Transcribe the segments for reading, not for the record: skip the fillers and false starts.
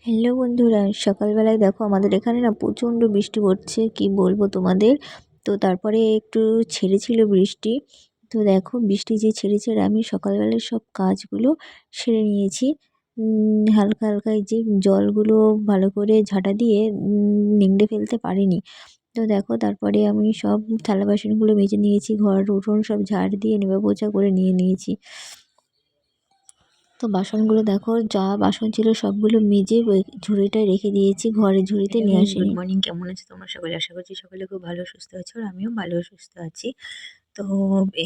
Hello বন্ধুরা, সকালবেলায় দেখো আমাদের এখানে না প্রচণ্ড বৃষ্টি পড়ছে, কি বলবো তোমাদের। তো তারপরে একটু ছেড়েছিল বৃষ্টি। তো দেখো বৃষ্টি যে ছেড়েছে আর আমি সকালবেলায় সব কাজগুলো সেরে নিয়েছি। হালকা হালকা এই যে জলগুলো ভালো করে ঝাঁটা দিয়ে নিংড়ে ফেলতে পারিনি। তো দেখো তারপরে আমি সব থালা বাসনগুলো মেজে নিয়েছি, ঘর উঠোন সব ঝাড় দিয়ে নেবা পোছা করে নিয়েছি। তো বাসনগুলো দেখো, যা বাসন ছিল সবগুলো মেজে ওই ঝুড়িটায় রেখে দিয়েছি, ঘরে ঝুড়িতে নিয়ে আসিনি। গুড মর্নিং, কেমন আছো তোমরা সকলে? আশা করছি সকলে খুব ভালো সুস্থ আছো, আর আমিও ভালো সুস্থ আছি। তো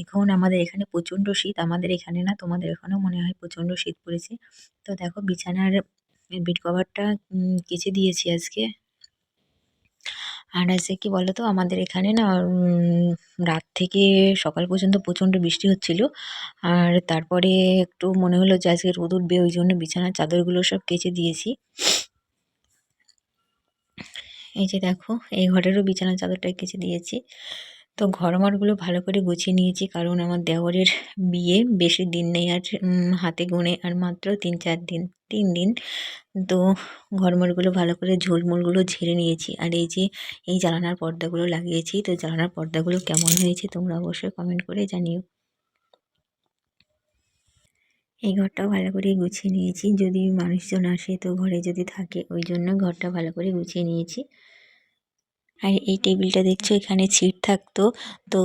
এখন আমাদের এখানে প্রচণ্ড শীত, আমাদের এখানে না, তোমাদের এখানেও মনে হয় প্রচণ্ড শীত পড়েছে। তো দেখো বিছানার বেড কভারটা কেচে দিয়েছি আজকে। আর আছে কি বলতো, আমাদের এখানে না রাত থেকে সকাল পর্যন্ত প্রচণ্ড বৃষ্টি হচ্ছিল। আর তারপরে একটু মনে হলো যে আজকে রোদ উঠবে, ওই জন্য বিছানার চাদরগুলো সব কেচে দিয়েছি। এই যে দেখো, এই ঘরেরও বিছানার চাদরটা কেচে দিয়েছি। তো ঘরমারগুলো ভালো করে গুছিয়ে নিয়েছি, কারণ আমার দেওরের বিয়ে বেশি দিন নেই আর, হাতে গুনে আর মাত্র 3 দিন। তো ঘরমারগুলো ভালো করে ঝোলমোলগুলো ঝেড়ে নিয়েছি। আর এই যে এই জানালার পর্দাগুলো লাগিয়েছি, তো জানালার পর্দাগুলো কেমন হয়েছে তোমরা অবশ্যই কমেন্ট করে জানিও। এই ঘরটাও ভালো করে গুছিয়ে নিয়েছি, যদি মানুষজন আসে তো ঘরে যদি থাকে, ওই জন্য ঘরটা ভালো করে গুছিয়ে নিয়েছি। আর এই টেবিলটা দেখছো, এখানে ছিট থাকতো, তো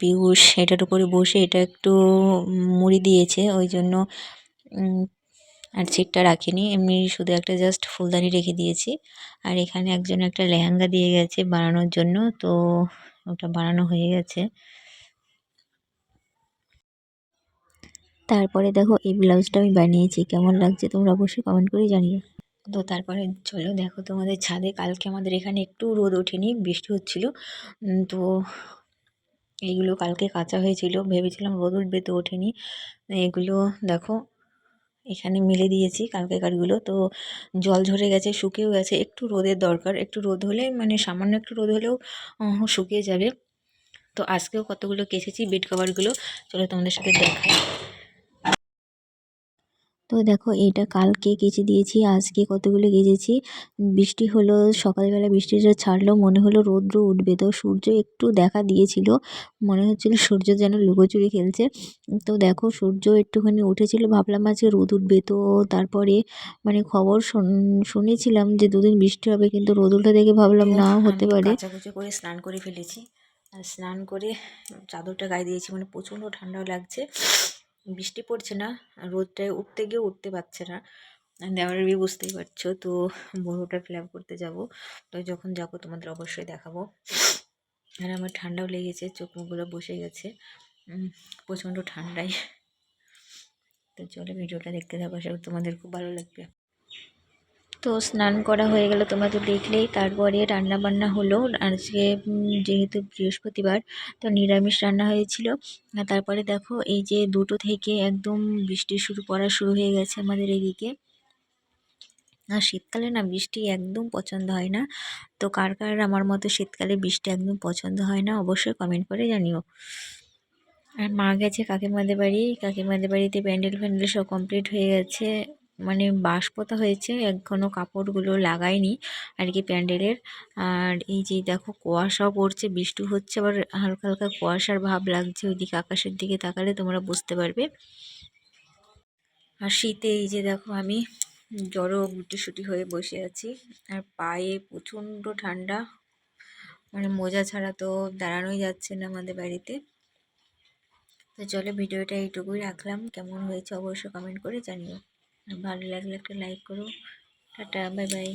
পিয়ুষ এটার উপরে বসে এটা একটু মুড়ি দিয়েছে, ওই জন্য আর ছিটটা রাখিনি, এমনি শুধু একটা জাস্ট ফুলদানি রেখে দিয়েছি। আর এখানে একজন একটা লেহেঙ্গা দিয়ে গেছে বানানোর জন্য, তো ওটা বানানো হয়ে গেছে। তারপরে দেখো এই ব্লাউজটা আমি বানিয়েছি, কেমন লাগছে তোমরা অবশ্যই কমেন্ট করে জানিও। তো তারপরে চলো দেখো তোমাদের ছাদে, কালকে আমাদের এখানে একটু রোদ ওঠেনি, বৃষ্টি হচ্ছিল। তো এইগুলো কালকে কাঁচা হয়েছিল, ভেবেছিলাম রোদ উঠবে, তো ওঠেনি। এগুলো দেখো এখানে মিলে দিয়েছি কালকেকারগুলো, তো জল ঝরে গেছে, শুকিয়েও গেছে, একটু রোদের দরকার, একটু রোদ হলে মানে সামান্য একটু রোদ হলেও শুকিয়ে যাবে। তো আজকেও কতগুলো কেচেছি বেড কভারগুলো, চলো তোমাদের সাথে দেখাই। তো দেখো এটা কালকে কেচে দিয়েছি, আজকে কতগুলো কেচেছি। বৃষ্টি হলো সকালবেলা, বৃষ্টিটা ছাড়লো, মনে হলো রৌদ্র উঠবে, তো সূর্য একটু দেখা দিয়েছিল, মনে হচ্ছিল সূর্য যেন লুকোচুরি খেলছে। তো দেখো সূর্য একটুখানি উঠেছিল, ভাবলাম আজকে রোদ উঠবে। তো তারপরে মানে খবর শুনেছিলাম যে 2 দিন বৃষ্টি হবে, কিন্তু রোদ উঠে দেখে ভাবলাম না, হতে পারে। কাচাকুচি করে স্নান করে ফেলেছি, আর স্নান করে চাদরটা গায়ে দিয়েছি, মানে প্রচণ্ড ঠান্ডাও লাগছে। বৃষ্টি পড়ছে না, রোদটায় উঠতে গিয়ে উঠতে পারছে না। দেওয়ারের বিয়ে বুঝতেই পারছো, তো বড়োটা ফিল আপ করতে যাবো, তো যখন যাবো তোমাদের অবশ্যই দেখাবো। আর আমার ঠান্ডাও লেগেছে, চোখ মুখগুলো বসে গেছে প্রচণ্ড ঠান্ডায়। তো চলো ভিডিওটা দেখতে থাকো, আশা করি তোমাদের খুব ভালো লাগবে। তো স্নান করা হয়ে গেল, তোমরা তো দেখলেই। তারপরে রান্না বান্না হলো আজকে, যেহেতু বৃহস্পতিবার, তো নিরামিষ রান্না হয়েছিল। আর তারপরে দেখো এই যে 2টো থেকে একদম বৃষ্টি পড়া শুরু হয়ে গেছে আমাদের এদিকে। আর শীতকালে না বৃষ্টি একদম পছন্দ হয় না, তো কার কার আমার মতো শীতকালে বৃষ্টি একদম পছন্দ হয় না অবশ্যই কমেন্ট করে জানিও। আর মা গেছে কাকিমাদের বাড়ি, কাকিমাদের বাড়িতে প্যান্ডেল ফ্যান্ডেল সব কমপ্লিট হয়ে গেছে, মানে বাঁশ পোতা হয়েছে, এখনও কাপড়গুলো লাগায়নি আর কি প্যান্ডেলের। আর এই যে দেখো কুয়াশাও পড়ছে, বৃষ্টি হচ্ছে, আবার হালকা হালকা কুয়াশার ভাব লাগছে, ওইদিকে আকাশের দিকে তাকালে তোমরা বুঝতে পারবে। আর শীতে এই যে দেখো আমি জড়ো গুটিসুটি হয়ে বসে আছি, আর পায়ে প্রচণ্ড ঠান্ডা, মানে মোজা ছাড়া তো দাঁড়ানোই যাচ্ছে না আমাদের বাড়িতে। তো চলো ভিডিওটা এইটুকুই রাখলাম, কেমন হয়েছে অবশ্যই কমেন্ট করে জানিও, আর ভালো লাগলে একটা লাইক করো। Tata, bye bye.